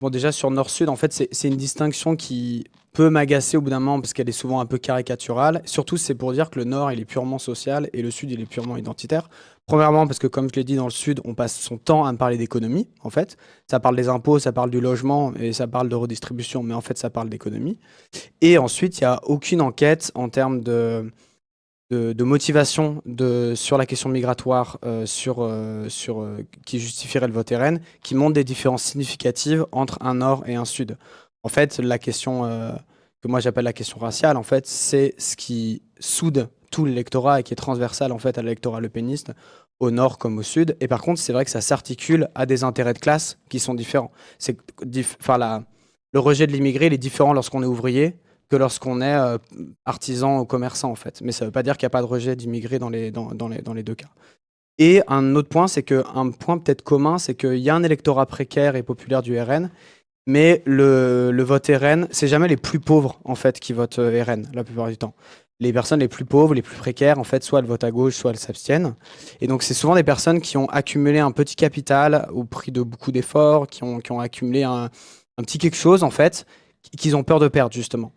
Bon, déjà, sur Nord-Sud, en fait, c'est une distinction qui peut m'agacer au bout d'un moment parce qu'elle est souvent un peu caricaturale. Surtout, c'est pour dire que le Nord, il est purement social et le Sud, il est purement identitaire. Premièrement, parce que comme je l'ai dit, dans le Sud, on passe son temps à me parler d'économie, en fait. Ça parle des impôts, ça parle du logement et ça parle de redistribution, mais en fait, ça parle d'économie. Et ensuite, il n'y a aucune enquête en termes de motivation sur la question migratoire qui justifierait le vote RN, qui montre des différences significatives entre un Nord et un Sud. En fait, la question que moi j'appelle la question raciale, en fait, c'est ce qui soude tout l'électorat et qui est transversal en fait à l'électorat lepéniste, au Nord comme au Sud. Et par contre, c'est vrai que ça s'articule à des intérêts de classe qui sont différents. Enfin, le rejet de l'immigré, il est différent lorsqu'on est ouvrier que lorsqu'on est artisan ou commerçant, en fait. Mais ça ne veut pas dire qu'il n'y a pas de rejet d'immigrés dans les deux cas. Et un autre point, c'est qu'un point peut-être commun, c'est qu'il y a un électorat précaire et populaire du RN, mais le vote RN, c'est jamais les plus pauvres, en fait, qui votent RN, la plupart du temps. Les personnes les plus pauvres, les plus précaires, en fait, soit elles votent à gauche, soit elles s'abstiennent. Et donc, c'est souvent des personnes qui ont accumulé un petit capital au prix de beaucoup d'efforts, qui ont accumulé un petit quelque chose, en fait, qu'ils ont peur de perdre, justement.